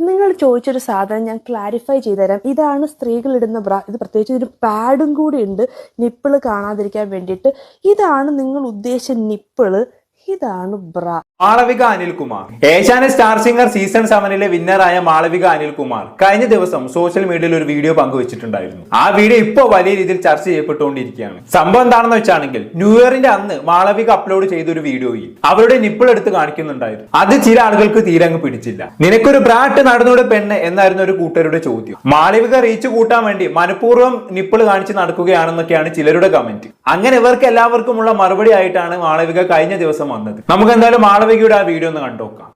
നിങ്ങൾ ചോദിച്ചൊരു സാധനം ഞാൻ ക്ലാരിഫൈ ചെയ്തുതരാം. ഇതാണ് സ്ത്രീകൾ ഇടുന്ന ബ്ര. ഇത് പ്രത്യേകിച്ച് ഒരു പാഡും കൂടി ഉണ്ട് നിപ്പിള് കാണാതിരിക്കാൻ വേണ്ടിയിട്ട്. ഇതാണ് നിങ്ങൾ ഉദ്ദേശിച്ച നിപ്പിള്, ഇതാണ് ബ്ര. Malavika Anilkumar, Asianet star singer season 7 വിന്നറായ മാളവിക അനിൽകുമാർ കഴിഞ്ഞ ദിവസം സോഷ്യൽ മീഡിയയിൽ ഒരു വീഡിയോ പങ്കുവച്ചിട്ടുണ്ടായിരുന്നു. ആ വീഡിയോ ഇപ്പോൾ വലിയ രീതിയിൽ ചർച്ച ചെയ്യപ്പെട്ടുകൊണ്ടിരിക്കുകയാണ്. സംഭവം എന്താണെന്ന് വെച്ചാണെങ്കിൽ ന്യൂ ഇയറിന്റെ അന്ന് മാളവിക അപ്ലോഡ് ചെയ്ത ഒരു വീഡിയോയിൽ അവരുടെ നിപ്പിൾ എടുത്ത് കാണിക്കുന്നുണ്ടായിരുന്നു. അത് ചില ആളുകൾക്ക് തീരെ അങ്ങ് പിടിച്ചില്ല. നിനക്കൊരു ബ്രാട്ട് നടന്നൂടെ പെണ്ണ് എന്നായിരുന്നു ഒരു കൂട്ടരുടെ ചോദ്യം. മാളവിക റീച്ച് കൂട്ടാൻ വേണ്ടി മനഃപൂർവ്വം നിപ്പിൾ കാണിച്ച് നടക്കുകയാണെന്നൊക്കെയാണ് ചിലരുടെ കമന്റ്. അങ്ങനെ ഇവർക്ക് എല്ലാവർക്കുമുള്ള മറുപടി ആയിട്ടാണ് മാളവിക കഴിഞ്ഞ ദിവസം വന്നത്. നമുക്ക് എന്തായാലും മാളവികയുടെ ആ വീഡിയോ ഒന്ന് കണ്ടുനോക്കാം.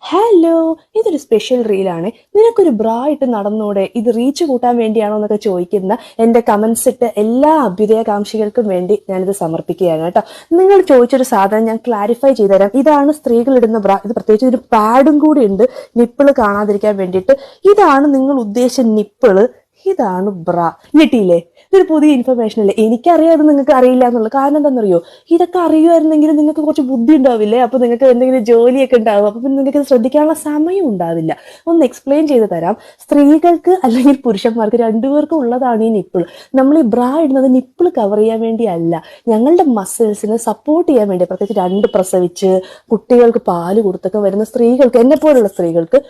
ഹലോ, ഇതൊരു സ്പെഷ്യൽ റീലാണ്. നിനക്കൊരു ബ്രാ ഇട്ട് നടന്നൂടെ, ഇത് റീച്ച് കൂട്ടാൻ വേണ്ടിയാണോ എന്നൊക്കെ ചോദിക്കുന്ന എന്റെ കമന്റ്സ് ഇട്ട് എല്ലാ അഭ്യുദയകാംക്ഷികൾക്കും വേണ്ടി ഞാനിത് സമർപ്പിക്കുകയാണ് കേട്ടോ. നിങ്ങൾ ചോദിച്ചൊരു സാധനം ഞാൻ ക്ലാരിഫൈ ചെയ്തുതരാം. ഇതാണ് സ്ത്രീകൾ ഇടുന്ന ബ്രാ. ഇത് പ്രത്യേകിച്ച് ഒരു പാഡും കൂടി ഉണ്ട് നിപ്പിള് കാണാതിരിക്കാൻ വേണ്ടിയിട്ട്. ഇതാണ് നിങ്ങൾ ഉദ്ദേശിച്ച നിപ്പിള്, ഇതാണ് ബ്ര. ഞെട്ടിയില്ലേ? ഇതൊരു പുതിയ ഇൻഫർമേഷൻ അല്ലേ? എനിക്കറിയാതെ നിങ്ങൾക്ക് അറിയില്ല എന്നുള്ളത്. കാരണം എന്താണെന്നറിയോ, ഇതൊക്കെ അറിയുമായിരുന്നെങ്കിൽ നിങ്ങൾക്ക് കുറച്ച് ബുദ്ധി ഉണ്ടാവില്ലേ? അപ്പൊ നിങ്ങൾക്ക് എന്തെങ്കിലും ജോലിയൊക്കെ ഉണ്ടാവും. അപ്പൊ പിന്നെ നിങ്ങൾക്ക് ശ്രദ്ധിക്കാനുള്ള സമയം ഉണ്ടാവില്ല. ഒന്ന് എക്സ്പ്ലെയിൻ ചെയ്ത് തരാം. സ്ത്രീകൾക്ക് അല്ലെങ്കിൽ പുരുഷന്മാർക്ക് രണ്ടുപേർക്കും ഉള്ളതാണ് ഈ നിപ്പിൾ. നമ്മൾ ഈ ബ്രാ ഇടുന്നത് നിപ്പിൾ കവർ ചെയ്യാൻ വേണ്ടിയല്ല, ഞങ്ങളുടെ മസിൽസിനെ സപ്പോർട്ട് ചെയ്യാൻ വേണ്ടി. പ്രത്യേകിച്ച് 2 പ്രസവിച്ച് കുട്ടികൾക്ക് പാല് കൊടുത്തൊക്കെ വരുന്ന സ്ത്രീകൾക്ക്, എന്നെ പോലുള്ള സ്ത്രീകൾക്ക്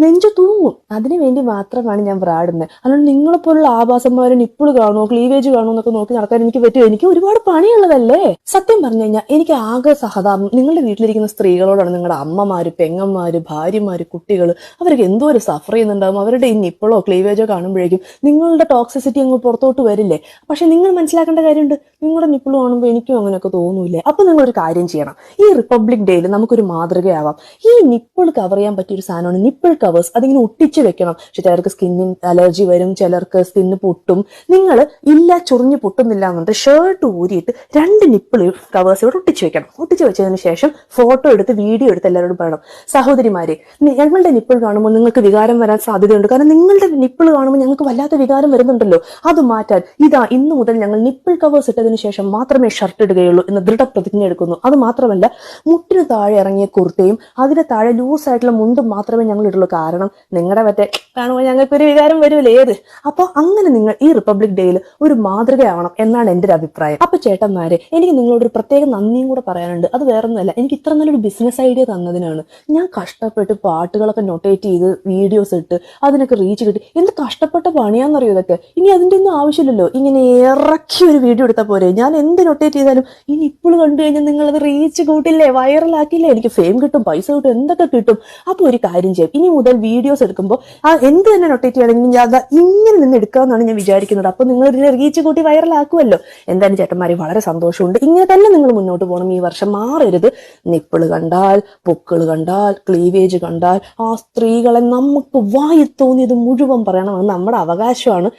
നെഞ്ചു തൂങ്ങും. അതിനു വേണ്ടി മാത്രമാണ് ഞാൻ ബ്രാ ഇടുന്നത്. അതുകൊണ്ട് നിങ്ങളെപ്പോലുള്ള ആഭാസന്മാരെ നിപ്പിൾ കാണുമോ ക്ലീവേജ് കാണുമോ എന്നൊക്കെ നോക്കി നടക്കാൻ എനിക്ക് പറ്റുമോ? എനിക്ക് ഒരുപാട് പണിയുള്ളതല്ലേ. സത്യം പറഞ്ഞു കഴിഞ്ഞാൽ എനിക്ക് ആകെ സഹതാപം നിങ്ങളുടെ വീട്ടിലിരിക്കുന്ന സ്ത്രീകളോടാണ്. നിങ്ങളുടെ അമ്മമാര്, പെങ്ങന്മാര്, ഭാര്യമാര്, കുട്ടികൾ, അവർക്ക് എന്തോ ഒരു സഫർ ചെയ്യുന്നുണ്ടാവും. അവരുടെ ഈ നിപ്പിളോ ക്ലീവേജോ കാണുമ്പോഴേക്കും നിങ്ങളുടെ ടോക്സിസിറ്റി അങ്ങ് പുറത്തോട്ട് വരില്ലേ? പക്ഷെ നിങ്ങൾ മനസ്സിലാക്കേണ്ട കാര്യമുണ്ട്, നിങ്ങളുടെ നിപ്പിൾ കാണുമ്പോൾ എനിക്കും അങ്ങനെയൊക്കെ തോന്നൂല്ലേ? അപ്പൊ നിങ്ങളൊരു കാര്യം ചെയ്യണം. ഈ റിപ്പബ്ലിക് ഡേയിൽ നമുക്കൊരു മാതൃകയാവാം. ഈ നിപ്പിൾ കവർ ചെയ്യാൻ പറ്റിയ ഒരു സാധനമാണ് നിപ്പിൾ കവേഴ്സ്. അതിങ്ങനെ ഒട്ടിച്ചു വെക്കണം. പക്ഷെ ചിലർക്ക് സ്കിന്നിന് അലർജി വരും, ചിലർക്ക് സ്കിന്ന് പൊട്ടും. നിങ്ങൾ ഇല്ല ചൊറിഞ്ഞ് പൊട്ടുന്നില്ല എന്നുണ്ട് ഷർട്ട് ഊരിയിട്ട് 2 നിപ്പിൾ കവേഴ്സ് ഇവിടെ ഒട്ടിച്ചു വെക്കണം. ഒട്ടിച്ചു വെച്ചതിന് ശേഷം ഫോട്ടോ എടുത്ത് വീഡിയോ എടുത്ത് എല്ലാവരോടും പറയണം, സഹോദരിമാരെ ഞങ്ങളുടെ നിപ്പിൾ കാണുമ്പോൾ നിങ്ങൾക്ക് വികാരം വരാൻ സാധ്യതയുണ്ട്. കാരണം നിങ്ങളുടെ നിപ്പിൾ കാണുമ്പോൾ ഞങ്ങൾക്ക് വല്ലാത്ത വികാരം വരുന്നുണ്ടല്ലോ, അത് മാറ്റാൻ ഇതാ ഇന്നു മുതൽ ഞങ്ങൾ നിപ്പിൾ കവേഴ്സ് ഇട്ടതിന് ശേഷം മാത്രമേ ഷർട്ട് ഇടുകയുള്ളൂ എന്ന് ദൃഢപ്രതിജ്ഞ എടുക്കുന്നു. അത് മാത്രമല്ല മുട്ടിന് താഴെ ഇറങ്ങിയ കുർത്തയും അതിന് താഴെ ലൂസായിട്ടുള്ള മുണ്ടും മാത്രമേ ഞങ്ങൾ ഇടുള്ളൂ. കാരണം നിങ്ങളുടെ മറ്റേ കാണുമ്പോൾ ഞങ്ങൾക്കൊരു വികാരം വരുമല്ലോ ഏത്. അപ്പൊ അങ്ങനെ നിങ്ങൾ ഈ റിപ്പബ്ലിക് ഡേയിൽ ഒരു മാതൃകയാവണം എന്നാണ് എൻ്റെ ഒരു അഭിപ്രായം. അപ്പൊ ചേട്ടന്മാരെ, എനിക്ക് നിങ്ങളോട് ഒരു പ്രത്യേക നന്ദിയും കൂടെ പറയാനുണ്ട്. അത് വേറൊന്നുമല്ല, എനിക്ക് ഇത്ര നല്ലൊരു ബിസിനസ് ഐഡിയ തന്നതിനാണ്. ഞാൻ കഷ്ടപ്പെട്ട് പാട്ടുകളൊക്കെ നൊട്ടേറ്റ് ചെയ്ത് വീഡിയോസ് ഇട്ട് അതിനൊക്കെ റീച്ച് കിട്ടി. എന്ത് കഷ്ടപ്പെട്ട പണിയാന്നറിയോ ഇതൊക്കെ. ഇനി അതിൻ്റെ ഒന്നും ആവശ്യമില്ലല്ലോ, ഇങ്ങനെ ഇറക്കി ഒരു വീഡിയോ എടുത്താൽ പോരെ. ഞാൻ എന്ത് നൊട്ടേറ്റ് ചെയ്താലും ഇനി ഇപ്പോൾ കണ്ടു കഴിഞ്ഞാൽ നിങ്ങളത് റീച്ച് കൂട്ടില്ലേ, വൈറലാക്കില്ലേ, എനിക്ക് ഫെയിം കിട്ടും, പൈസ കിട്ടും, എന്തൊക്കെ കിട്ടും. അപ്പൊ ഒരു കാര്യം ചെയ്യും, ഇനി മുതൽ വീഡിയോസ് എടുക്കുമ്പോൾ എന്ത് തന്നെ നൊട്ടേറ്റ് ചെയ്യണമെങ്കിലും ഞാൻ ഇങ്ങനെ നിന്ന് എടുക്കാമെന്നാണ് ഞാൻ വിചാരിക്കുന്നത്. അപ്പൊ നിങ്ങൾ ഇതിനെ റീച്ച് കൂട്ടി വൈറലാക്കുമല്ലോ. എന്തായാലും ചേട്ടന്മാരെ വളരെ സന്തോഷമുണ്ട്. ഇങ്ങനെ തന്നെ നിങ്ങൾ മുന്നോട്ട് പോകണം. ഈ വർഷം മാറരുത്. നിപ്പിള് കണ്ടാൽ, പൊക്കിള് കണ്ടാൽ, ക്ലീവേജ് കണ്ടാൽ ആ സ്ത്രീകളെ നമുക്ക് വായി തോന്നിയത് മുഴുവൻ പറയണം. അത് നമ്മുടെ അവകാശമാണ്.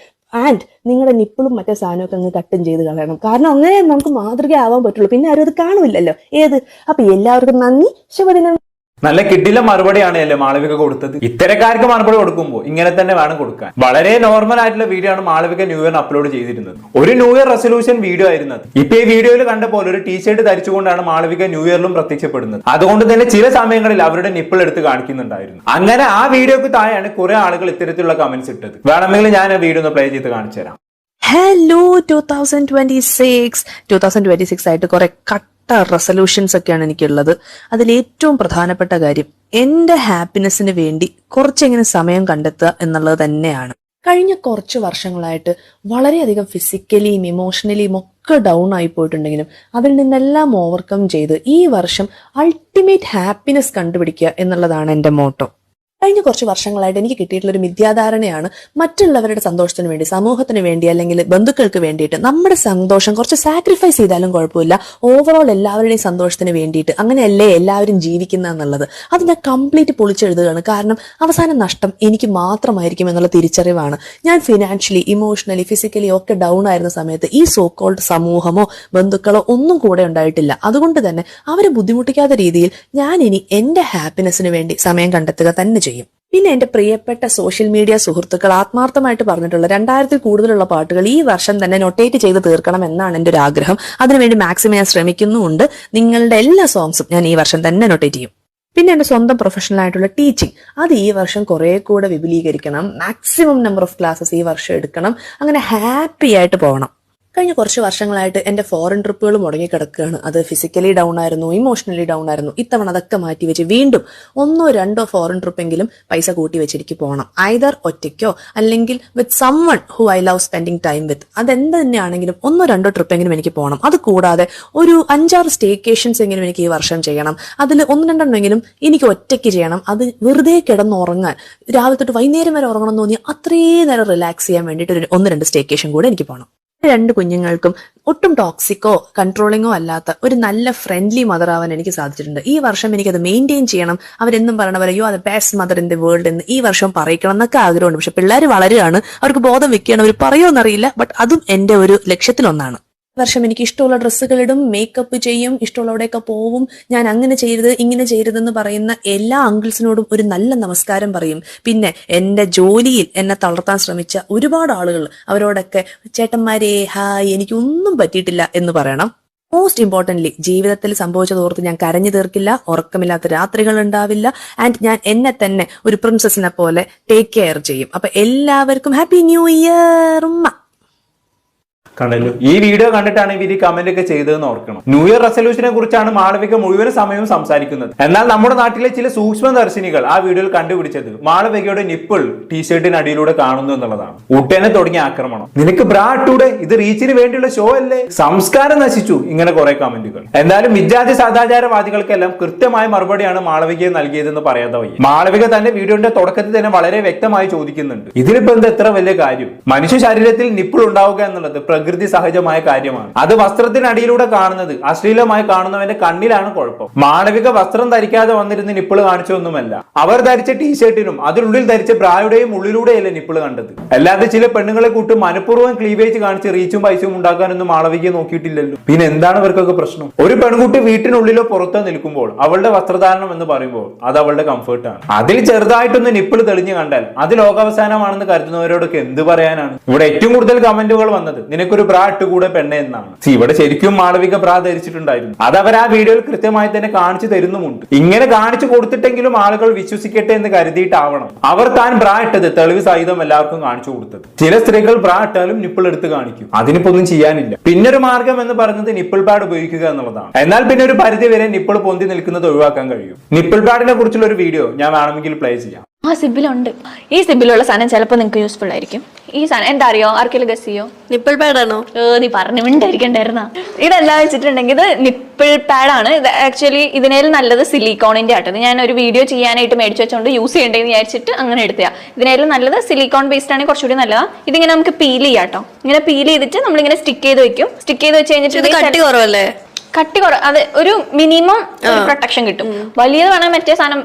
ആൻഡ് നിങ്ങളുടെ നിപ്പിളും മറ്റേ സാധനമൊക്കെ അങ്ങ് കട്ടും ചെയ്ത് കളയണം. കാരണം അങ്ങനെ നമുക്ക് മാതൃകയാവാൻ പറ്റുള്ളൂ. പിന്നെ ആരും അത് കാണുമില്ലല്ലോ ഏത്. അപ്പൊ എല്ലാവർക്കും നന്ദി, ശുഭദിനം. നല്ല കിടില മറുപടിയാണ് അല്ലേ മാളവിക കൊടുത്തത്. ഇത്തരക്കാർക്ക് മറുപടി കൊടുക്കുമ്പോൾ ഇങ്ങനെ തന്നെ വേണം കൊടുക്കാൻ. വളരെ നോർമൽ ആയിട്ടുള്ള വീഡിയോ ആണ് മാളവിക ന്യൂ ഇയർ അപ്ലോഡ് ചെയ്തിരുന്നത്. ഒരു ന്യൂ ഇയർ റെസൊല്യൂഷൻ വീഡിയോ ആയിരുന്നത്. ഇപ്പൊ ഈ വീഡിയോയിൽ കണ്ട പോലെ ഒരു ടീഷർട്ട് ധരിച്ചുകൊണ്ടാണ് മാളവിക ന്യൂ ഇയറിലും പ്രത്യക്ഷപ്പെടുന്നത്. അതുകൊണ്ട് തന്നെ ചില സമയങ്ങളിൽ അവരുടെ നിപ്പിൾ എടുത്ത് കാണിക്കുന്നുണ്ടായിരുന്നു. അങ്ങനെ ആ വീഡിയോക്ക് താഴെയാണ് കുറെ ആളുകൾ ഇത്തരത്തിലുള്ള കമന്റ്സ് ഇട്ടത്. വേണമെങ്കിൽ ഞാൻ ആ വീഡിയോ ഒന്ന് പ്ലേ ചെയ്ത് കാണിച്ചു തരാം. ഹലോ, 2026 ആയിട്ട് കുറെ റെസൊല്യൂഷൻസ് ഒക്കെയാണ് എനിക്കുള്ളത്. അതിൽ ഏറ്റവും പ്രധാനപ്പെട്ട കാര്യം എന്റെ ഹാപ്പിനെസ്സിന് വേണ്ടി കുറച്ചെങ്ങനെ സമയം കണ്ടെത്തുക എന്നുള്ളത് തന്നെയാണ്. കഴിഞ്ഞ കുറച്ച് വർഷങ്ങളായിട്ട് വളരെയധികം ഫിസിക്കലിയും ഇമോഷണലിയും ഒക്കെ ഡൗൺ ആയി പോയിട്ടുണ്ടെങ്കിലും അതിൽ നിന്നെല്ലാം ഓവർകം ചെയ്ത് ഈ വർഷം അൾട്ടിമേറ്റ് ഹാപ്പിനെസ് കണ്ടുപിടിക്കുക എന്നുള്ളതാണ് എൻ്റെ മോട്ടോ. കഴിഞ്ഞ കുറച്ച് വർഷങ്ങളായിട്ട് എനിക്ക് കിട്ടിയിട്ടുള്ള ഒരു മിഥ്യാധാരണയാണ് മറ്റുള്ളവരുടെ സന്തോഷത്തിന് വേണ്ടി, സമൂഹത്തിന് വേണ്ടി, അല്ലെങ്കിൽ ബന്ധുക്കൾക്ക് വേണ്ടിയിട്ട് നമ്മുടെ സന്തോഷം കുറച്ച് സാക്രിഫൈസ് ചെയ്താലും കുഴപ്പമില്ല, ഓവറോൾ എല്ലാവരുടെയും സന്തോഷത്തിന് വേണ്ടിയിട്ട് അങ്ങനെയല്ലേ എല്ലാവരും ജീവിക്കുന്ന എന്നുള്ളത്. അത് ഞാൻ കംപ്ലീറ്റ് പൊളിച്ചെഴുതുകയാണ്. കാരണം അവസാന നഷ്ടം എനിക്ക് മാത്രമായിരിക്കും എന്നുള്ള തിരിച്ചറിവാണ്. ഞാൻ ഫിനാൻഷ്യലി, ഇമോഷണലി, ഫിസിക്കലി ഒക്കെ ഡൗൺ ആയിരുന്ന സമയത്ത് ഈ സോ കോൾഡ് സമൂഹമോ ബന്ധുക്കളോ ഒന്നും കൂടെ ഉണ്ടായിട്ടില്ല. അതുകൊണ്ട് തന്നെ അവരെ ബുദ്ധിമുട്ടിക്കാത്ത രീതിയിൽ ഞാൻ ഇനി എന്റെ ഹാപ്പിനെസ്സിന് വേണ്ടി സമയം കണ്ടെത്തുക തന്നെ ചെയ്യും. പിന്നെ എന്റെ പ്രിയപ്പെട്ട സോഷ്യൽ മീഡിയ സുഹൃത്തുക്കൾ ആത്മാർത്ഥമായിട്ട് പറഞ്ഞിട്ടുള്ള 2000 കൂടുതലുള്ള പാട്ടുകൾ ഈ വർഷം തന്നെ നൊട്ടേറ്റ് ചെയ്ത് തീർക്കണം എന്നാണ് എൻ്റെ ഒരു ആഗ്രഹം. അതിനുവേണ്ടി മാക്സിമം ഞാൻ ശ്രമിക്കുന്നുമുണ്ട്. നിങ്ങളുടെ എല്ലാ സോങ്സും ഞാൻ ഈ വർഷം തന്നെ നൊട്ടേറ്റ് ചെയ്യും. പിന്നെ എൻ്റെ സ്വന്തം പ്രൊഫഷണൽ ആയിട്ടുള്ള ടീച്ചിങ്, അത് ഈ വർഷം കുറേ കൂടെ വിപുലീകരിക്കണം. മാക്സിമം നമ്പർ ഓഫ് ക്ലാസ്സസ് ഈ വർഷം എടുക്കണം. അങ്ങനെ ഹാപ്പി ആയിട്ട് പോകണം. കഴിഞ്ഞ കുറച്ച് വർഷങ്ങളായിട്ട് എൻ്റെ ഫോറിൻ ട്രിപ്പുകൾ മുടങ്ങിക്കിടക്കുകയാണ്. അത് ഫിസിക്കലി ഡൗൺ ആയിരുന്നു, ഇമോഷണലി ഡൗൺ ആയിരുന്നു. ഇത്തവണ അതൊക്കെ മാറ്റി വെച്ച് വീണ്ടും 1-2 ഫോറിൻ ട്രിപ്പെങ്കിലും പൈസ കൂട്ടി വെച്ചിരിക്കും പോകണം. ഐദർ ഒറ്റയ്ക്കോ അല്ലെങ്കിൽ with someone who I love spending time with. അതെന്ത് തന്നെയാണെങ്കിലും 1-2 ട്രിപ്പെങ്കിലും എനിക്ക് പോകണം. അത് കൂടാതെ ഒരു 5-6 സ്റ്റേക്കേഷൻസ് എങ്കിലും എനിക്ക് ഈ വർഷം ചെയ്യണം. അതിൽ 1-2 എനിക്ക് ഒറ്റയ്ക്ക് ചെയ്യണം. അത് വെറുതെ കിടന്നുറങ്ങാൻ, രാവിലെ തൊട്ട് വൈകുന്നേരം വരെ ഉറങ്ങണം എന്ന് തോന്നി അത്രയും നേരം റിലാക്സ് ചെയ്യാൻ വേണ്ടിയിട്ട് ഒരു 1-2 സ്റ്റേക്കേഷൻ കൂടെ എനിക്ക് പോകണം. 2 കുഞ്ഞുങ്ങൾക്കും ഒട്ടും ടോക്സിക്കോ കൺട്രോളിങ്ങോ അല്ലാത്ത ഒരു നല്ല ഫ്രണ്ട്ലി മദർ ആവാൻ എനിക്ക് സാധിച്ചിട്ടുണ്ട്. ഈ വർഷം എനിക്കത് മെയിൻറ്റെയിൻ ചെയ്യണം. അവരെന്നും പറയണ പോലെ you are the best mother in the world എന്ന് ഈ വർഷം പറയിക്കണം എന്നൊക്കെ ആഗ്രഹമുണ്ട്. പക്ഷെ പിള്ളേർ വളരുകയാണ്, അവർക്ക് ബോധം വെക്കുകയാണ്. അവർ പറയുമെന്നറിയില്ല, ബട്ട് അതും എൻ്റെ ഒരു ലക്ഷ്യത്തിലൊന്നാണ്. വർഷം എനിക്ക് ഇഷ്ടമുള്ള ഡ്രസ്സുകൾ ഇടും, മേക്കപ്പ് ചെയ്യും, ഇഷ്ടമുള്ളവിടെയൊക്കെ പോവും. ഞാൻ അങ്ങനെ ചെയ്യരുത് ഇങ്ങനെ ചെയ്യരുതെന്ന് പറയുന്ന എല്ലാ അങ്കിൾസിനോടും ഒരു നല്ല നമസ്കാരം പറയും. പിന്നെ എൻ്റെ ജോലിയിൽ എന്നെ തളർത്താൻ ശ്രമിച്ച ഒരുപാട് ആളുകൾ, അവരോടൊക്കെ ചേട്ടന്മാരെ ഹായ്, എനിക്കൊന്നും പറ്റിയിട്ടില്ല എന്ന് പറയണം. മോസ്റ്റ് ഇമ്പോർട്ടൻ്റ്ലി, ജീവിതത്തിൽ സംഭവിച്ചതോർത്ത് ഞാൻ കരഞ്ഞു തീർക്കില്ല, ഉറക്കമില്ലാത്ത രാത്രികൾ ഉണ്ടാവില്ല. ആൻഡ് ഞാൻ എന്നെ തന്നെ ഒരു പ്രിൻസസിനെ പോലെ ടേക്ക് കെയർ ചെയ്യും. അപ്പൊ എല്ലാവർക്കും ഹാപ്പി ന്യൂ ഇയർ. കണ്ടല്ലോ, ഈ വീഡിയോ കണ്ടിട്ടാണ് ഇവർ ഈ കമന്റ് ഒക്കെ ചെയ്തതെന്ന് ഓർക്കണം. ന്യൂ ഇയർ റെസൊല്യൂഷനെ കുറിച്ചാണ് മാളവിക മുഴുവൻ സമയവും സംസാരിക്കുന്നത്. എന്നാൽ നമ്മുടെ നാട്ടിലെ ചില സൂക്ഷ്മദർശിനികൾ ആ വീഡിയോയിൽ കണ്ടുപിടിച്ചത് മാളവികയുടെ നിപ്പിൾ ടീഷർട്ടിന് അടിയിലൂടെ കാണുന്നു എന്നുള്ളതാണ്. ഉടനെ തുടങ്ങിയ ആക്രമണം. നിനക്ക് ബ്രാ ഇട്ടൂടെ, ഇത് റീച്ചിന് വേണ്ടിയുള്ള ഷോ അല്ലേ, സംസ്കാരം നശിച്ചു, ഇങ്ങനെ കുറെ കമന്റുകൾ. എന്തായാലും വിദ്യാർത്ഥി സദാചാരവാദികൾക്കെല്ലാം കൃത്യമായ മറുപടിയാണ് മാളവികയെ നൽകിയതെന്ന് പറയാതെ വയ്യ. മാളവിക തന്റെ വീഡിയോയുടെ തുടക്കത്തിൽ തന്നെ വളരെ വ്യക്തമായി ചോദിക്കുന്നുണ്ട്, ഇതിലിപ്പോ എന്താ എത്ര വലിയ കാര്യം? മനുഷ്യ ശരീരത്തിൽ നിപ്പിൾ ഉണ്ടാവുക എന്നുള്ളത് പ്രകൃതി സഹജമായ കാര്യമാണ്. അത് വസ്ത്രത്തിനടിയിലൂടെ കാണുന്നത് അശ്ലീലമായി കാണുന്നവന്റെ കണ്ണിലാണ് കുഴപ്പം. മാളവിക വസ്ത്രം ധരിക്കാതെ വന്നിരുന്ന് നിപ്പിള് കാണിച്ചൊന്നുമല്ല. അവർ ധരിച്ച ടീഷർട്ടിനും അതിനുള്ളിൽ ധരിച്ച ബ്രായുടെയും ഉള്ളിലൂടെയല്ലേ നിപ്പിള് കണ്ടത്. അല്ലാതെ ചില പെണ്ണുങ്ങളെ കൂട്ടി മനഃപൂർവ്വം ക്ലീവേജ് കാണിച്ച് റീച്ചും പൈസയും ഉണ്ടാക്കാനൊന്നും മാളവികയെ നോക്കിയിട്ടില്ലല്ലോ. പിന്നെ എന്താണ് ഇവർക്കൊക്കെ പ്രശ്നം? ഒരു പെൺകുട്ടി വീട്ടിനുള്ളിലോ പുറത്തോ നിൽക്കുമ്പോൾ അവളുടെ വസ്ത്രധാരണം എന്ന് പറയുമ്പോൾ അത് അവളുടെ കംഫർട്ടാണ്. അതിൽ ചെറുതായിട്ടൊന്ന് നിപ്പിള് തെളിഞ്ഞു കണ്ടാൽ അത് ലോകാവസാനമാണെന്ന് കരുതുന്നവരോടൊക്കെ എന്ത് പറയാനാണ്? ഇവിടെ ഏറ്റവും കൂടുതൽ കമന്റുകൾ വന്നത് നിനക്കൊരു ബ്രാ ഇട്ടുകൂടെ പെണ്ണെ എന്നാണ്. ഇവിടെ ശരിക്കും മാളവിക ബ്രാ ധരിച്ചിട്ടുണ്ടായിരുന്നു. അത് അവർ ആ വീഡിയോയിൽ കൃത്യമായി തന്നെ കാണിച്ചു തരുന്നുമുണ്ട്. ഇങ്ങനെ കാണിച്ചു കൊടുത്തിട്ടെങ്കിലും ആളുകൾ വിശ്വസിക്കട്ടെ എന്ന് കരുതിയിട്ടാവണം അവർ താൻ ബ്രാ ഇട്ടത് തെളിവ് സഹിതം എല്ലാവർക്കും കാണിച്ചു കൊടുത്തത്. ചില സ്ത്രീകൾ ബ്രാ ഇട്ടാലും നിപ്പിൾ എടുത്ത് കാണിക്കും. അതിനിപ്പോ ഒന്നും ചെയ്യാനില്ല. പിന്നൊരു മാർഗം എന്ന് പറയുന്നത് നിപ്പിൾ പാഡ് ഉപയോഗിക്കുക എന്നുള്ളതാണ്. എന്നാൽ പിന്നെ ഒരു പരിധി വരെ നിപ്പിൾ പൊന്തി നിൽക്കുന്നത് ഒഴിവാക്കാൻ കഴിയും. നിപ്പിൾ പാഡിനെ കുറിച്ചുള്ള ഒരു വീഡിയോ ഞാൻ വേണമെങ്കിൽ പ്ലേ ചെയ്യാം. ആ സിബിലുണ്ട്. ഈ സിബിലുള്ള സാധനം ചിലപ്പോൾ നിങ്ങൾക്ക് യൂസ്ഫുൾ ആയിരിക്കും. ഈ സാധനം എന്താ അറിയോ? ആർക്കെങ്കിലും ഗസ് ചെയ്യോ? നിപ്പിൾ പാഡാണോ? നീ പറഞ്ഞു മിണ്ടായിരിക്കണ്ടായിരുന്ന. ഇതെന്താ വെച്ചിട്ടുണ്ടെങ്കിൽ ഇത് നിപ്പിൾ പാഡാണ്. ഇത് ആക്ച്വലി ഇതിനേൽ നല്ലത് സിലിക്കോണിന്റെ ആട്ടത്. ഞാൻ ഒരു വീഡിയോ ചെയ്യാനായിട്ട് മേടിച്ചു വെച്ചോണ്ട് യൂസ് ചെയ്യേണ്ടതെന്ന് വിചാരിച്ചിട്ട് അങ്ങനെ എടുത്തതാ. ഇതിനേലും നല്ലത് സിലിക്കോൺ ബേസ്ഡ് ആണ്, കുറച്ചുകൂടി നല്ലതാ. ഇതിങ്ങനെ നമുക്ക് പീൽ ചെയ്യാം കേട്ടോ. ഇങ്ങനെ പീൽ ചെയ്തിട്ട് നമ്മളിങ്ങനെ സ്റ്റിക്ക് ചെയ്ത് വെക്കും. സ്റ്റിക്ക് ചെയ്ത് വെച്ച് കഴിഞ്ഞിട്ട് കട്ടി കുറവല്ലേ? കട്ടി അത് ഒരു മിനിമം പ്രൊട്ടക്ഷൻ കിട്ടും. വലിയത് വേണം മറ്റേ സാധനം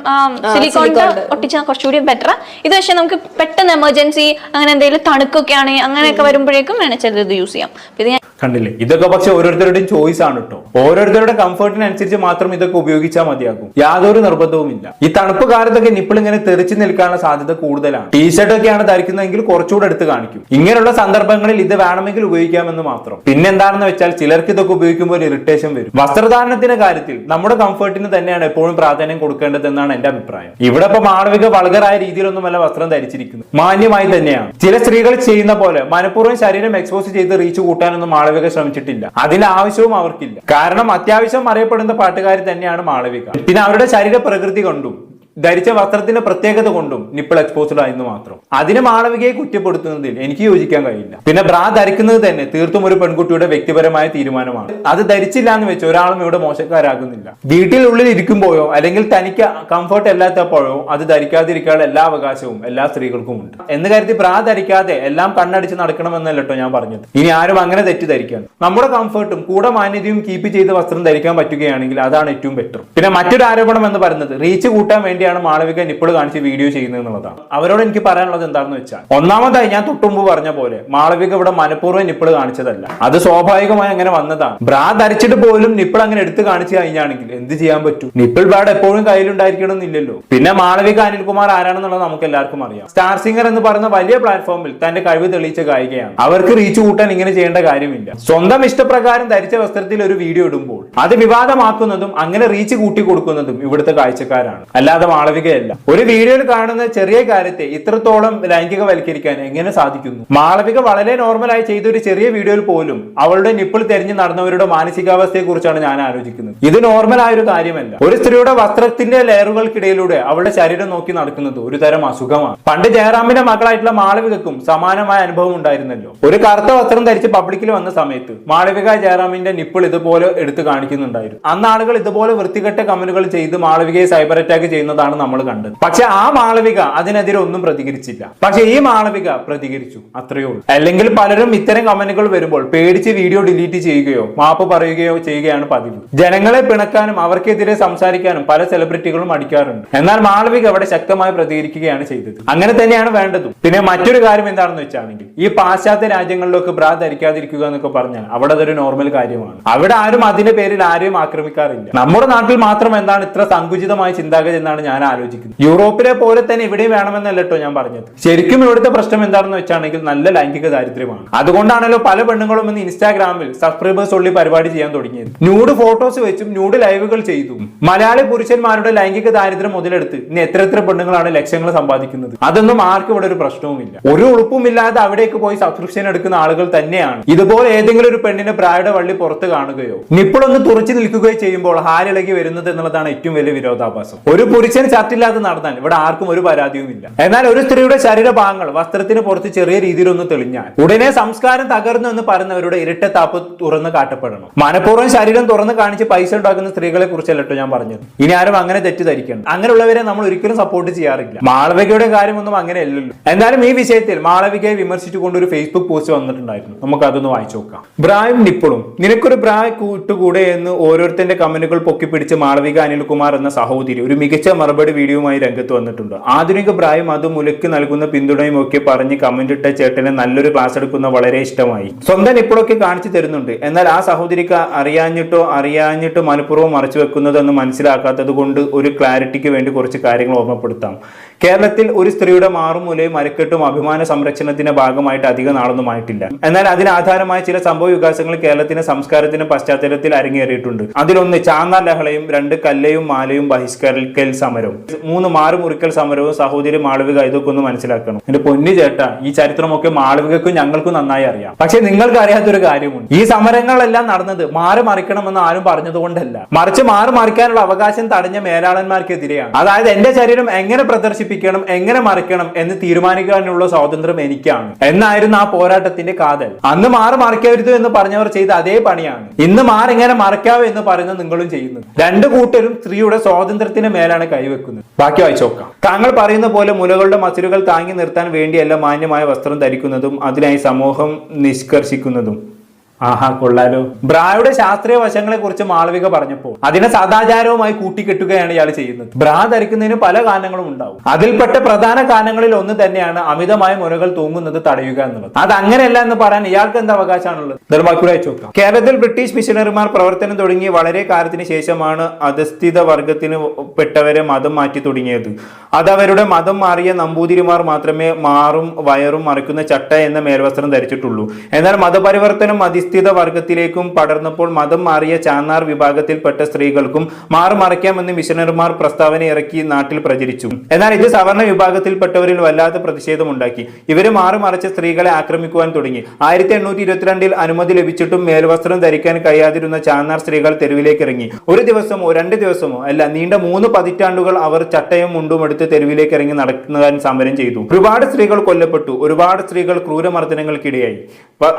സിലിക്കോണിന്റെ ഒട്ടിച്ചാൽ കുറച്ചുകൂടി ബെറ്റർ. ഇത് പക്ഷെ നമുക്ക് പെട്ടെന്ന് എമർജൻസി അങ്ങനെ എന്തെങ്കിലും തണുക്കൊക്കെ ആണെങ്കിൽ അങ്ങനെയൊക്കെ വരുമ്പോഴേക്കും വേണമെങ്കിൽ ഇത് യൂസ് ചെയ്യാം. ഇത് ഞാൻ കണ്ടില്ലേ, ഇതൊക്കെ പക്ഷെ ഓരോരുത്തരുടെയും ചോയ്സ് ആണ് കേട്ടോ. ഓരോരുത്തരുടെ കംഫർട്ടിനനുസരിച്ച് മാത്രം ഇതൊക്കെ ഉപയോഗിച്ചാൽ മതിയാകും. യാതൊരു നിർബന്ധവും ഇല്ല. ഈ തണുപ്പ് കാലത്തൊക്കെ നിപ്പിൾ ഇങ്ങനെ തെറിച്ചു നിൽക്കാനുള്ള സാധ്യത കൂടുതലാണ്. ടീഷർട്ട് ഒക്കെയാണ് ധരിക്കുന്നതെങ്കിൽ കുറച്ചുകൂടെ എടുത്ത് കാണിക്കും. ഇങ്ങനെയുള്ള സന്ദർഭങ്ങളിൽ ഇത് വേണമെങ്കിൽ ഉപയോഗിക്കാമെന്ന് മാത്രം. പിന്നെന്താണെന്ന് വെച്ചാൽ ചിലർക്ക് ഇതൊക്കെ ഉപയോഗിക്കുമ്പോൾ ഇറിറ്റേഷൻ വരും. വസ്ത്രധാരണത്തിന്റെ കാര്യത്തിൽ നമ്മുടെ കംഫർട്ടിന് തന്നെയാണ് എപ്പോഴും പ്രാധാന്യം കൊടുക്കേണ്ടതെന്നാണ് എന്റെ അഭിപ്രായം. ഇവിടെ ഇപ്പൊ മാളവിക വൾഗറായ രീതിയിലൊന്നുമല്ല വസ്ത്രം ധരിച്ചിരിക്കുന്നത്, മാന്യമായി തന്നെയാണ്. ചില സ്ത്രീകൾ ചെയ്യുന്ന പോലെ മനഃപൂർവ്വം ശരീരം എക്സ്പോസ് ചെയ്ത് റീച്ച് കൂട്ടാനൊന്നും മാളവിക ശ്രമിച്ചിട്ടില്ല. അതിന്റെ ആവശ്യവും അവർക്കില്ല. കാരണം അത്യാവശ്യം അറിയപ്പെടുന്ന പാട്ടുകാരി തന്നെയാണ് മാളവിക. പിന്നെ അവരുടെ ശരീര പ്രകൃതി കൊണ്ടും ധരിച്ച വസ്ത്രത്തിന്റെ പ്രത്യേകത കൊണ്ടും നിപ്പിൾ എക്സ്പോസ്ഡ് ആയെന്ന് മാത്രം. അതിന് മാളവികയെ കുറ്റപ്പെടുത്തുന്നതിൽ എനിക്ക് യോജിക്കാൻ കഴിയില്ല. പിന്നെ ബ്രാ ധരിക്കുന്നത് തന്നെ തീർത്തും ഒരു പെൺകുട്ടിയുടെ വ്യക്തിപരമായ തീരുമാനമാണ്. അത് ധരിച്ചില്ല എന്ന് വെച്ച് ഒരാളും ഇവിടെ മോശക്കാരാകുന്നില്ല. വീട്ടിനുള്ളിൽ ഇരിക്കുമ്പോഴോ അല്ലെങ്കിൽ തനിക്ക് കംഫർട്ട് അല്ലാത്തപ്പോഴോ അത് ധരിക്കാതിരിക്കാനുള്ള എല്ലാ അവകാശവും എല്ലാ സ്ത്രീകൾക്കും ഉണ്ട് എന്ന് കരുതി ബ്രാ ധരിക്കാതെ എല്ലാം കണ്ണടിച്ച് നടക്കണമെന്നല്ല കേട്ടോ ഞാൻ പറഞ്ഞത്. ഇനി ആരും അങ്ങനെ തെറ്റിദ്ധരിക്കാൻ. നമ്മുടെ കംഫർട്ടും കൂടെ മാന്യതയും കീപ്പ് ചെയ്ത് വസ്ത്രം ധരിക്കാൻ പറ്റുകയാണെങ്കിൽ അതാണ് ഏറ്റവും ബെറ്റർ. പിന്നെ മറ്റൊരു ആരോപണം എന്ന് പറയുന്നത് റീച്ച് കൂട്ടാൻ വേണ്ടി വേണ്ടിയാണ് മാളവിക നിപ്പിൾ കാണിച്ച് വീഡിയോ ചെയ്യുന്നത് എന്നുള്ളതാണ്. അവരോട് എനിക്ക് പറയാനുള്ളത് എന്താണെന്ന് വെച്ചാൽ, ഒന്നാമതായി ഞാൻ തൊട്ടുമുമ്പ് പറഞ്ഞ പോലെ മാളവിക ഇവിടെ മനഃപൂർവ്വം നിപ്പിൾ കാണിച്ചതല്ല, അത് സ്വാഭാവികമായി അങ്ങനെ വന്നതാണ്. ബ്രാ ധരിച്ചിട്ട് പോലും നിപ്പിൾ അങ്ങനെ എടുത്ത് കാണിച്ചു കഴിഞ്ഞാണെങ്കിൽ എന്ത് ചെയ്യാൻ പറ്റും? നിപ്പിൾ പാഡ് എപ്പോഴും കയ്യിലുണ്ടായിരിക്കണം എന്നില്ലല്ലോ. പിന്നെ മാളവിക അനിൽകുമാർ ആരാണെന്നുള്ളത് നമുക്ക് എല്ലാവർക്കും അറിയാം. സ്റ്റാർ സിംഗർ എന്ന് പറയുന്ന വലിയ പ്ലാറ്റ്ഫോമിൽ തന്റെ കഴിവ് തെളിയിച്ച ഗായികയാണ്. അവർക്ക് റീച്ച് കൂട്ടാൻ ഇങ്ങനെ ചെയ്യേണ്ട കാര്യമില്ല. സ്വന്തം ഇഷ്ടപ്രകാരം ധരിച്ച വസ്ത്രത്തിൽ ഒരു വീഡിയോ ഇടുമ്പോൾ അത് വിവാദമാക്കുന്നതും അങ്ങനെ റീച്ച് കൂട്ടി കൊടുക്കുന്നതും ഇവിടുത്തെ കാഴ്ചക്കാരാണ്, അല്ലാതെ മാളവികയല്ല. ഒരു വീഡിയോയിൽ കാണുന്ന ചെറിയ കാര്യത്തെ ഇത്രത്തോളം ലൈംഗികവൽക്കരിക്കാൻ എങ്ങനെ സാധിക്കുന്നു? മാളവിക വളരെ നോർമലായി ചെയ്ത ഒരു ചെറിയ വീഡിയോയിൽ പോലും അവളുടെ നിപ്പിൾ തെരഞ്ഞു നടന്നവരുടെ മാനസികാവസ്ഥയെ കുറിച്ചാണ് ഞാൻ ആലോചിക്കുന്നത്. ഇത് നോർമൽ ആയ ഒരു കാര്യമല്ല. ഒരു സ്ത്രീയുടെ വസ്ത്രത്തിന്റെ ലെയറുകൾക്കിടയിലൂടെ അവളുടെ ശരീരം നോക്കി നടക്കുന്നത് ഒരു തരം അസുഖമാണ്. പണ്ട് ജയറാമിന്റെ മകളായിട്ടുള്ള മാളവികക്കും സമാനമായ അനുഭവം ഉണ്ടായിരുന്നല്ലോ. ഒരു കറുത്ത വസ്ത്രം ധരിച്ച് പബ്ലിക്കിൽ വന്ന സമയത്ത് മാളവിക ജയറാമിന്റെ നിപ്പിൾ ഇതുപോലെ എടുത്ത് കാണിക്കുന്നുണ്ടായിരുന്നു. അന്ന് ആളുകൾ ഇതുപോലെ വൃത്തികെട്ട കമന്റുകൾ ചെയ്ത് മാളവികയെ സൈബർ അറ്റാക്ക് ചെയ്യുന്നതാണ് നമ്മൾ കണ്ടത്. പക്ഷെ ആ മാളവിക അതിനെതിരെ ഒന്നും പ്രതികരിച്ചില്ല. പക്ഷെ ഈ മാളവിക പ്രതികരിച്ചു, അത്രയേ ഉള്ളൂ. അല്ലെങ്കിൽ പലരും ഇത്തരം കമന്റുകൾ വരുമ്പോൾ പേടിച്ച് വീഡിയോ ഡിലീറ്റ് ചെയ്യുകയോ മാപ്പ് പറയുകയോ ചെയ്യുകയാണ് പതിവ്. ജനങ്ങളെ പിണക്കാനും അവർക്കെതിരെ സംസാരിക്കാനും പല സെലിബ്രിറ്റികളും അടിക്കാറുണ്ട്. എന്നാൽ മാളവിക അവിടെ ശക്തമായി പ്രതികരിക്കുകയാണ് ചെയ്തത്. അങ്ങനെ തന്നെയാണ് വേണ്ടതും. പിന്നെ മറ്റൊരു കാര്യം എന്താണെന്ന് വെച്ചാണെങ്കിൽ, ഈ പാശ്ചാത്യ രാജ്യങ്ങളിലൊക്കെ ബ്രാ ധരിക്കാതിരിക്കുക എന്നൊക്കെ പറഞ്ഞാൽ അവിടെ അതൊരു നോർമൽ കാര്യമാണ്. അവിടെ ആരും അതിന്റെ പേരിൽ ആരെയും ആക്രമിക്കാറില്ല. നമ്മുടെ നാട്ടിൽ മാത്രം എന്താണ് ഇത്ര സങ്കുചിതമായ ചിന്താഗതി എന്നാണ് ഞാൻ ആലോചിക്കുന്നത്. യൂറോപ്പിലെ പോലെ തന്നെ ഇവിടെയും വേണമെന്നല്ല കേട്ടോ ഞാൻ പറഞ്ഞത്. ശരിക്കും ഇവിടുത്തെ പ്രശ്നം എന്താണെന്ന് വെച്ചാണെങ്കിൽ നല്ല ലൈംഗിക ദാരിദ്ര്യമാണ്. അതുകൊണ്ടാണല്ലോ പല പെണ്ണുങ്ങളും ഇന്ന് ഇൻസ്റ്റാഗ്രാമിൽ സബ്സ്ക്രൈബേഴ്സ് ഉള്ളി പരിപാടി ചെയ്യാൻ തുടങ്ങിയത്. ന്യൂഡ് ഫോട്ടോസ് വെച്ചും ന്യൂഡ് ലൈവുകൾ ചെയ്തു മലയാളി പുരുഷന്മാരുടെ ലൈംഗിക ദാരിദ്ര്യം മുതലെടുത്ത് ഇന്ന് എത്ര പെണ്ണുങ്ങളാണ് ലക്ഷങ്ങൾ സമ്പാദിക്കുന്നത്. അതൊന്നും ആർക്കും ഇവിടെ ഒരു പ്രശ്നവുമില്ല. ഒരു ഉളുപ്പുമില്ലാതെ അവിടേക്ക് പോയി സബ്സ്ക്രിപ്ഷൻ എടുക്കുന്ന ആളുകൾ തന്നെയാണ് ഇതുപോലെ ഏതെങ്കിലും ഒരു പെണ്ണിന്റെ പ്രായയുടെ വള്ളി പുറത്ത് കാണുകയോ നിപ്പിളൊന്ന് തുറച്ചു നിൽക്കുകയോ ചെയ്യുമ്പോൾ ഹാലിളകി വരുന്നത് എന്നുള്ളതാണ് ഏറ്റവും വലിയ വിരോധാഭാസം. ഒരു പുരുഷൻ ഷർട്ടില്ലാതെ നടന്നാൽ ഇവിടെ ആർക്കും ഒരു പരാതിയുമില്ല. എന്നാൽ ഒരു സ്ത്രീയുടെ ശരീരഭാഗങ്ങൾ വസ്ത്രത്തിന് പുറത്ത് ചെറിയ രീതിയിലൊന്ന് തെളിഞ്ഞാൽ ഉടനെ സംസ്കാരം തകർന്നു എന്ന് പറയുന്നവരുടെ ഇരട്ടത്താപ്പ് തുറന്ന് കാട്ടപ്പെടണം. മനഃപൂർവ്വം ശരീരം തുറന്ന് കാണിച്ച് പൈസ ഉണ്ടാക്കുന്ന സ്ത്രീകളെ കുറിച്ചല്ലോ ഞാൻ പറഞ്ഞത്. ഇനി ആരും അങ്ങനെ തെറ്റിദ്ധരിക്കണം. അങ്ങനെയുള്ളവരെ നമ്മൾ ഒരിക്കലും സപ്പോർട്ട് ചെയ്യാറില്ല. മാളവികയുടെ കാര്യമൊന്നും അങ്ങനെയല്ലല്ലോ. എന്തായാലും ഈ വിഷയത്തിൽ മാളവികയെ വിമർശിച്ചുകൊണ്ട് ഒരു ഫേസ്ബുക്ക് പോസ്റ്റ് വന്നിട്ടുണ്ടായിരുന്നു. നമുക്ക് അതൊന്ന് വായിച്ചു നോക്കാം. ബ്രായും നിപ്പിളും നിനക്കൊരു ബ്രായ് കൂട്ടുകൂടെ എന്ന് ഓരോരുത്തരുടെ കമന്റുകൾ പൊക്കിപ്പിടിച്ച് മാളവിക അനിൽകുമാർ എന്ന സഹോദരി ഒരു മികച്ച മറുപടി വീഡിയോയുമായി രംഗത്ത് വന്നിട്ടുണ്ട്. ആധുനിക ബ്രായും അത് മുലയ്ക്ക് നൽകുന്ന പിന്തുണയും ഒക്കെ പറഞ്ഞ് കമന്റ് ഇട്ട ചേട്ടനെ നല്ലൊരു ക്ലാസ് എടുക്കുന്ന വളരെ ഇഷ്ടമായി. സ്വന്തം നിപ്പിളൊക്കെ കാണിച്ചു തരുന്നുണ്ട്. എന്നാൽ ആ സഹോദരിക്ക് അറിയാഞ്ഞിട്ടോ മനഃപൂർവ്വം മറച്ചു വെക്കുന്നതെന്ന് മനസ്സിലാക്കാത്തത് കൊണ്ട് ഒരു ക്ലാരിറ്റിക്ക് വേണ്ടി കുറച്ച് കാര്യങ്ങൾ ഓർമ്മപ്പെടുത്താം. കേരളത്തിൽ ഒരു സ്ത്രീയുടെ മാറുമൂലയും അരക്കെട്ടും അഭിമാന സംരക്ഷണത്തിന്റെ ഭാഗമായിട്ട് അധിക നാളൊന്നുമായിട്ടില്ല. എന്നാൽ അതിനാധാരമായ ചില സംഭവ വികാസങ്ങൾ കേരളത്തിന്റെ സംസ്കാരത്തിന്റെ പശ്ചാത്തലത്തിൽ അരങ്ങേറിയിട്ടുണ്ട്. അതിലൊന്ന് ചാന്നാർ ലഹളയും, 2 കല്ലയും മാലയും ബഹിഷ്കരിക്കൽ സമരവും, 3 മാറുമുറിക്കൽ സമരവും. സഹോദരി മാളവിക ഇതൊക്കെ ഒന്ന് മനസ്സിലാക്കണം. എന്റെ പൊന്നു ചേട്ടാ, ഈ ചരിത്രമൊക്കെ മാളവികക്കും ഞങ്ങൾക്കും നന്നായി അറിയാം. പക്ഷെ നിങ്ങൾക്ക് അറിയാത്തൊരു കാര്യമുണ്ട്. ഈ സമരങ്ങളെല്ലാം നടന്നത് മാറി മറിക്കണമെന്ന് ആരും പറഞ്ഞതുകൊണ്ടല്ല, മറിച്ച് മാറി മറിക്കാനുള്ള അവകാശം തടഞ്ഞ മേലാളന്മാർക്കെതിരെയാണ്. അതായത് എന്റെ ശരീരം എങ്ങനെ പ്രദർശിപ്പിക്കണം, എങ്ങനെ മറിക്കണം എന്ന് തീരുമാനിക്കാനുള്ള സ്വാതന്ത്ര്യം എനിക്കാണ് എന്നായിരുന്നു ആ പോരാട്ടത്തിന്റെ കാതൽ. അന്ന് മാറി മറിക്കരുത് എന്ന് പറഞ്ഞവർ ചെയ്ത അതേ പണിയാണ് ഇന്ന് മാറി എങ്ങനെ മറക്കാവോ എന്ന് പറയുന്നത് നിങ്ങളും ചെയ്യുന്നത്. 2 കൂട്ടരും സ്ത്രീയുടെ സ്വാതന്ത്ര്യത്തിന് മേലാണ് കൈവെക്കുന്നത്. ബാക്കി വായിച്ചു നോക്കാം. താങ്കൾ പറയുന്ന പോലെ മുലകളുടെ മസിലുകൾ താങ്ങി നിർത്താൻ വേണ്ടിയല്ല മാന്യമായ വസ്ത്രം ധരിക്കുന്നതും അതിനായി സമൂഹം നിഷ്കർഷിക്കുന്നതും. ആഹാ, കൊള്ളാലോ. ബ്രായുടെ ശാസ്ത്രീയ വശങ്ങളെ കുറിച്ച് മാളവിക പറഞ്ഞപ്പോൾ അതിനെ സദാചാരവുമായി കൂട്ടിക്കെട്ടുകയാണ് ഇയാൾ ചെയ്യുന്നത്. ബ്രാ ധരിക്കുന്നതിന് പല കാരണങ്ങളും ഉണ്ടാവും. അതിൽപ്പെട്ട പ്രധാന കാരണങ്ങളിൽ ഒന്ന് തന്നെയാണ് അമിതമായ മുലകൾ തൂങ്ങുന്നത് തടയുക എന്നുള്ളത്. അത് അങ്ങനെയല്ല എന്ന് പറയാൻ ഇയാൾക്ക് എന്ത് അവകാശമാണുള്ളത്? നോക്കാം. കേരളത്തിൽ ബ്രിട്ടീഷ് മിഷണറിമാർ പ്രവർത്തനം തുടങ്ങി വളരെ കാലത്തിന് ശേഷമാണ് അധസ്ഥിത വർഗത്തിന് പെട്ടവരെ മതം മാറ്റി തുടങ്ങിയത്. അതവരുടെ മതം മാറിയ നമ്പൂതിരിമാർ മാത്രമേ മാറും വയറും മറിക്കുന്ന ചട്ട എന്ന മേൽവസ്ത്രം ധരിച്ചിട്ടുള്ളൂ. എന്നാൽ മതപരിവർത്തനം അധിസ്ഥിത വർഗത്തിലേക്കും പടർന്നപ്പോൾ മതം മാറിയ ചാന്നാർ വിഭാഗത്തിൽപ്പെട്ട സ്ത്രീകൾക്കും മാറുമറയ്ക്കാമെന്ന് മിഷണറിമാർ പ്രസ്താവന ഇറക്കി നാട്ടിൽ പ്രചരിച്ചു. എന്നാൽ ഇത് സവർണ വിഭാഗത്തിൽപ്പെട്ടവരിൽ വല്ലാത്ത പ്രതിഷേധമുണ്ടാക്കി. ഇവര് മാറുമറച്ച സ്ത്രീകളെ ആക്രമിക്കുവാൻ തുടങ്ങി. 1822 അനുമതി ലഭിച്ചിട്ടും മേൽവസ്ത്രം ധരിക്കാൻ കഴിയാതിരുന്ന ചാന്നാർ സ്ത്രീകൾ തെരുവിലേക്ക് ഇറങ്ങി. ഒരു ദിവസമോ 2 ദിവസമോ അല്ല, നീണ്ട 3 പതിറ്റാണ്ടുകൾ അവർ ചട്ടയും മുണ്ടും എടുത്ത് തെരുവിലേക്ക് ഇറങ്ങി നടക്കാൻ സമരം ചെയ്തു. ഒരുപാട് സ്ത്രീകൾ കൊല്ലപ്പെട്ടു. ഒരുപാട് സ്ത്രീകൾ ക്രൂരമർദ്ദനങ്ങൾക്കിടയായി.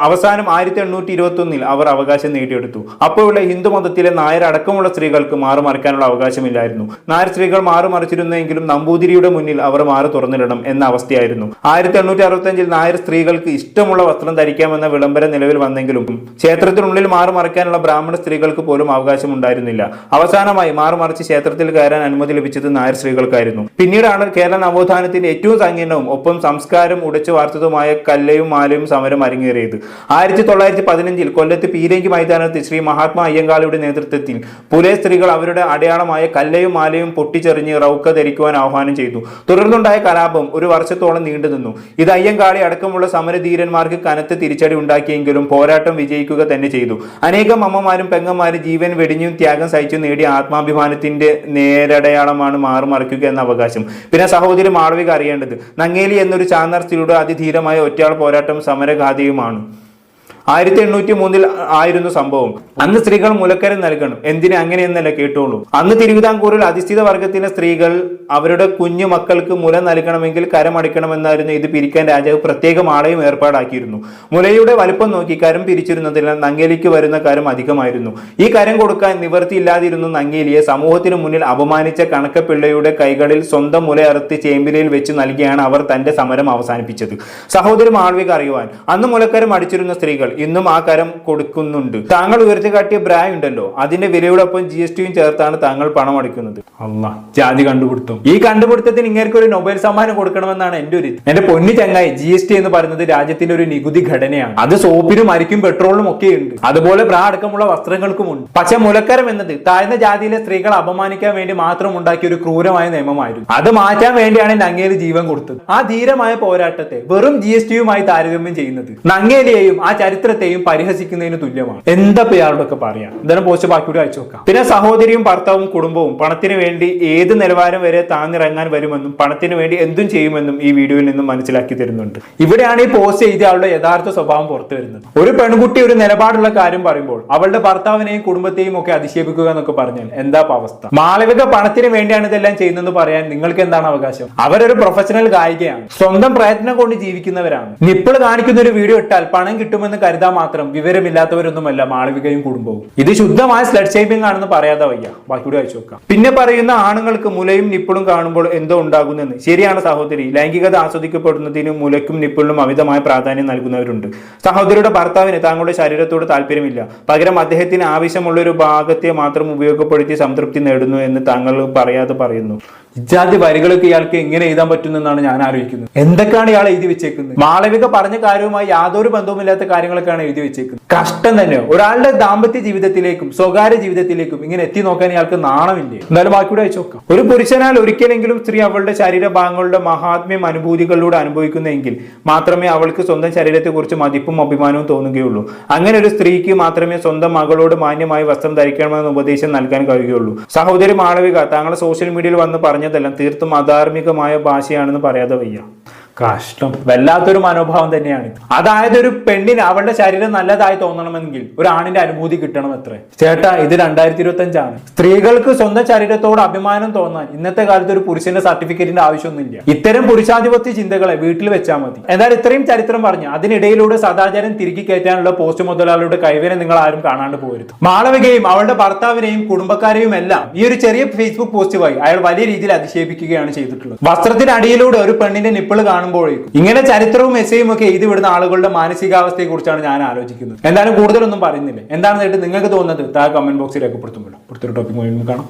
അവസാനം 1823 1921 അവർ അവകാശം നേടിയെടുത്തു. അപ്പോഴുള്ള ഹിന്ദു മതത്തിലെ നായർ അടക്കമുള്ള സ്ത്രീകൾക്ക് മാറുമറിക്കാനുള്ള അവകാശമില്ലായിരുന്നു. നായർ സ്ത്രീകൾ മാറുമറിച്ചിരുന്നെങ്കിലും നമ്പൂതിരിയുടെ മുന്നിൽ അവർ മാറി തുറന്നിടണം എന്ന അവസ്ഥയായിരുന്നു. 1865 നായർ സ്ത്രീകൾക്ക് ഇഷ്ടമുള്ള വസ്ത്രം ധരിക്കാമെന്ന വിളംബരം നിലവിൽ വന്നെങ്കിലും ക്ഷേത്രത്തിനുള്ളിൽ മാറുമറിക്കാനുള്ള ബ്രാഹ്മണ സ്ത്രീകൾക്ക് പോലും അവകാശം ഉണ്ടായിരുന്നില്ല. അവസാനമായി മാറുമറിച്ച് ക്ഷേത്രത്തിൽ കയറാൻ അനുമതി ലഭിച്ചത് നായർ സ്ത്രീകൾക്കായിരുന്നു. പിന്നീടാണ് കേരള നവോത്ഥാനത്തിന്റെ ഏറ്റവും സങ്കീർണവും ഒപ്പം സംസ്കാരം ഉടച്ചു വാർത്തതുമായ കല്ലയും മാലയും സമരം അരങ്ങേറിയത്. 1915 കൊല്ലത്ത് പീരങ്കി മൈതാനത്ത് ശ്രീ മഹാത്മാ അയ്യങ്കാളിയുടെ നേതൃത്വത്തിൽ പുലേ സ്ത്രീകൾ അവരുടെ അടയാളമായ കല്ലയും മാലയും പൊട്ടിച്ചെറിഞ്ഞ് റൗക്ക ധരിക്കുവാൻ ആഹ്വാനം ചെയ്തു. തുടർന്നുണ്ടായ കലാപം ഒരു വർഷത്തോളം നീണ്ടുനിന്നു. ഇത് അയ്യങ്കാളി അടക്കമുള്ള സമരധീരന്മാർക്ക് കനത്ത തിരിച്ചടി ഉണ്ടാക്കിയെങ്കിലും പോരാട്ടം വിജയിക്കുക തന്നെ ചെയ്തു. അനേകം അമ്മമാരും പെങ്ങന്മാരും ജീവൻ വെടിഞ്ഞും ത്യാഗം സഹിച്ചും നേടിയ ആത്മാഭിമാനത്തിന്റെ നേരടയാളമാണ് മാറുമറിക്കുക എന്ന അവകാശം. പിന്നെ സഹോദരി മാളവിക അറിയേണ്ടത് നങ്ങേലി എന്നൊരു ചാന്നാർ സ്ത്രീയുടെ അതിധീരമായ ഒറ്റയാൾ പോരാട്ടം സമരഗാഥയുമാണ്. 1803 ആയിരുന്നു സംഭവം. അന്ന് സ്ത്രീകൾ മുലക്കരം നൽകണം. എന്തിന് അങ്ങനെയെന്നല്ല, കേട്ടോളൂ. അന്ന് തിരുവിതാംകൂറിൽ അധിഷ്ഠിത വർഗത്തിലെ സ്ത്രീകൾ അവരുടെ കുഞ്ഞു മക്കൾക്ക് മുല നൽകണമെങ്കിൽ കരമടിക്കണമെന്നായിരുന്നു. ഇത് പിരിക്കാൻ രാജാവ് പ്രത്യേക ആളെയും ഏർപ്പാടാക്കിയിരുന്നു. മുലയുടെ വലുപ്പം നോക്കി കരം പിരിച്ചിരുന്നതിനാൽ നങ്ങേലിക്ക് വരുന്ന കരം അധികമായിരുന്നു. ഈ കരം കൊടുക്കാൻ നിവൃത്തിയില്ലാതിരുന്ന നങ്ങേലിയെ സമൂഹത്തിനു മുന്നിൽ അപമാനിച്ച കണക്കപ്പിള്ളയുടെ കൈകളിൽ സ്വന്തം മുല അറുത്ത് ചേമ്പിലയിൽ വെച്ച് നൽകിയാണ് അവർ തന്റെ സമരം അവസാനിപ്പിച്ചത്. സഹോദരി മാളവിക അറിയുവാൻ, അന്ന് മുലക്കരം അടിച്ചിരുന്ന സ്ത്രീകൾ ഇന്നും ആ കരം കൊടുക്കുന്നുണ്ട്. താങ്കൾ ഉയർത്തിക്കാട്ടിയ ബ്രായ് ഉണ്ടല്ലോ, അതിന്റെ വിലയോടൊപ്പം GSTയും ചേർത്താണ് താങ്കൾ പണം അടിക്കുന്നത്. അല്ലാ, ജാതി കണ്ടുപിടുത്തം. ഈ കണ്ടുപിടുത്തത്തിന് ഇങ്ങേർക്ക് ഒരു നൊബേൽ സമ്മാനം കൊടുക്കണമെന്നാണ് എന്റെ ഒരു എന്റെ പൊന്നി ചങ്ങായി. GST എന്ന് പറയുന്നത് രാജ്യത്തിന്റെ ഒരു നികുതി ഘടനയാണ്. അത് സോപ്പിനും അരിക്കും പെട്രോളിനും ഒക്കെ ഉണ്ട്. അതുപോലെ ബ്രാ അടക്കമുള്ള വസ്ത്രങ്ങൾക്കുമുണ്ട്. പക്ഷെ മുലക്കരം എന്നത് താഴ്ന്ന ജാതിയിലെ സ്ത്രീകളെ അപമാനിക്കാൻ വേണ്ടി മാത്രം ഉണ്ടാക്കിയ ഒരു ക്രൂരമായ നിയമമായിരുന്നു. അത് മാറ്റാൻ വേണ്ടിയാണ് നങ്ങേലി ജീവൻ കൊടുത്തത്. ആ ധീരമായ പോരാട്ടത്തെ വെറും GSTയുമായി താരതമ്യം ചെയ്യുന്നത് നങ്ങേലിയെയും ആ ചരിത്രത്തെയും പരിഹസിക്കുന്നതിന് തുല്യമാണ്. എന്താ ഇയാളോടൊക്കെ പറയാം. എന്തായാലും പോസ്റ്റ് ബാക്കിയോട് അയച്ചു നോക്കാം. പിന്നെ സഹോദരിയും ഭർത്താവും കുടുംബവും പണത്തിന് വേണ്ടി ഏത് നിലവാരം വരെ താന്നിറങ്ങാൻ വരുമെന്നും പണത്തിന് വേണ്ടി എന്തും ചെയ്യുമെന്നും ഈ വീഡിയോയിൽ നിന്നും മനസ്സിലാക്കി തരുന്നുണ്ട്. ഇവിടെയാണ് ഈ പോസ്റ്റ് ചെയ്ത ആളുടെ യഥാർത്ഥ സ്വഭാവം പുറത്തു വരുന്നത്. ഒരു പെൺകുട്ടി ഒരു നിലപാടുള്ള കാര്യം പറയുമ്പോൾ അവളുടെ ഭർത്താവിനെയും കുടുംബത്തെയും ഒക്കെ അധിക്ഷേപിക്കുക എന്നൊക്കെ പറഞ്ഞാൽ എന്താ അവസ്ഥ? മാളവിക പണത്തിന് വേണ്ടിയാണ് ഇതെല്ലാം ചെയ്യുന്നതെന്ന് പറയാൻ നിങ്ങൾക്ക് എന്താണ് അവകാശം? അവരൊരു പ്രൊഫഷണൽ ഗായികയാണ്. സ്വന്തം പ്രയത്നം കൊണ്ട് ജീവിക്കുന്നവരാണ്. നിപ്പിൾ കാണിക്കുന്ന ഒരു വീഡിയോ ഇട്ടാൽ പണം കിട്ടുമെന്ന് കരുതാൻ മാത്രം വിവരമില്ലാത്തവരൊന്നുമല്ല മാളവികയും കുടുംബവും. ഇത് ശുദ്ധമായ സ്ലഡ് ഷേപ്പിംഗ് ആണെന്ന് പറയാതെ വയ്യ. ബാക്കിയോട് അയച്ചു നോക്കാം. പിന്നെ പറയുന്ന ആണുങ്ങൾക്ക് മുലയും നിപ്പിളും കാണുമ്പോൾ എന്തോ ഉണ്ടാകുന്നെന്ന്. ശരിയാണ് സഹോദരി, ലൈംഗികത ആസ്വദിക്കപ്പെടുന്നതിനും മുലയ്ക്കും നിപ്പിളിനും അമിതമായ പ്രാധാന്യം നൽകുന്നവരുണ്ട്. സഹോദരിയുടെ ഭർത്താവിന് താങ്കളുടെ ശരീരത്തോട് താല്പര്യമില്ല, പകരം അദ്ദേഹത്തിന് ആവശ്യമുള്ള ഒരു ഭാഗത്തെ മാത്രം ഉപയോഗപ്പെടുത്തി സംതൃപ്തി നേടുന്നു എന്ന് താങ്കൾ പറയാതെ പറയുന്നു. ഇജാതി വരികളൊക്കെ ഇയാൾക്ക് എങ്ങനെ എഴുതാൻ പറ്റുമെന്നാണ് ഞാൻ ആലോചിക്കുന്നത്. എന്തൊക്കെയാണ് ഇയാൾ എഴുതി വെച്ചേക്കുന്നത്? മാളവിക പറഞ്ഞ കാര്യവുമായി യാതൊരു ബന്ധവുമില്ലാത്ത കാര്യങ്ങളൊക്കെയാണ് എഴുതി വെച്ചേക്കുന്നത്. കഷ്ടം തന്നെ. ഒരാളുടെ ദാമ്പത്യ ജീവിതത്തിലേക്കും സ്വകാര്യ ജീവിതത്തിലേക്കും ഇങ്ങനെ എത്തി നോക്കാൻ ഇയാൾക്ക് നാണമില്ലേ? എന്തായാലും ബാക്കിയൂടെ അയച്ചു നോക്കാം. ഒരു പുരുഷനാൽ ഒരിക്കലെങ്കിലും സ്ത്രീ അവളുടെ ശരീരഭാഗങ്ങളുടെ മഹാത്മ്യം അനുഭൂതികളിലൂടെ അനുഭവിക്കുന്നെങ്കിൽ മാത്രമേ അവൾക്ക് സ്വന്തം ശരീരത്തെ കുറിച്ച് മതിപ്പും അഭിമാനവും തോന്നുകയുള്ളൂ. അങ്ങനെ ഒരു സ്ത്രീക്ക് മാത്രമേ സ്വന്തം മകളോട് മാന്യമായി വസ്ത്രം ധരിക്കണമെന്ന ഉപദേശം നൽകാൻ കഴിയുകയുള്ളൂ. സഹോദരി മാളവിക, താങ്കൾ സോഷ്യൽ മീഡിയയിൽ വന്ന് പറഞ്ഞതെല്ലാം തീർത്തും അധാർമികമായ ഭാഷയാണെന്ന് പറയാതെ വയ്യ. കഷ്ടം. വല്ലാത്തൊരു മനോഭാവം തന്നെയാണ്. അതായത് ഒരു പെണ്ണിന് അവളുടെ ശരീരം നല്ലതായി തോന്നണമെങ്കിൽ ഒരു ആണിന്റെ അനുഭൂതി കിട്ടണം അത്രേ. ചേട്ടാ, ഇത് 2025 സ്ത്രീകൾക്ക് സ്വന്തം ശരീരത്തോട് അഭിമാനം തോന്നാൻ ഇന്നത്തെ കാലത്ത് ഒരു പുരുഷന്റെ സർട്ടിഫിക്കറ്റിന്റെ ആവശ്യമൊന്നുമില്ല. ഇത്തരം പുരുഷാധിപത്യ ചിന്തകളെ വീട്ടിൽ വെച്ചാൽ മതി. എന്നാൽ ഇത്രയും ചരിത്രം പറഞ്ഞു അതിനിടയിലൂടെ സദാചാരം തിരികെ കയറ്റാനുള്ള പോസ്റ്റ് മുതലാളിയുടെ കൈവരെ നിങ്ങൾ ആരും കാണാണ്ട് പോരുത്. മാളവികയും അവളുടെ ഭർത്താവിനെയും കുടുംബക്കാരെയും എല്ലാം ഈ ഒരു ചെറിയ ഫേസ്ബുക്ക് പോസ്റ്റ് വഴി അയാൾ വലിയ രീതിയിൽ അധിക്ഷേപിക്കുകയാണ് ചെയ്തിട്ടുള്ളത്. വസ്ത്രത്തിനടിയിലൂടെ ഒരു പെണ്ണിന്റെ നിപ്പിൾ കാണുമ്പോഴേക്കും ഇങ്ങനെ ചരിത്രവും എസ്സേയും ഒക്കെ എഴുതി വിടുന്ന ആളുകളുടെ മാനസികാവസ്ഥയെ കുറിച്ചാണ് ഞാൻ ആലോചിക്കുന്നത്. എന്തായാലും കൂടുതലൊന്നും പറയുന്നില്ല. എന്താണെന്ന് നിങ്ങൾക്ക് തോന്നുന്നത് താഴെ കമന്റ് ബോക്സിൽ രേഖപ്പെടുത്തുമ്പോൾ അടുത്തൊരു ടോപ്പിക് കാണാം.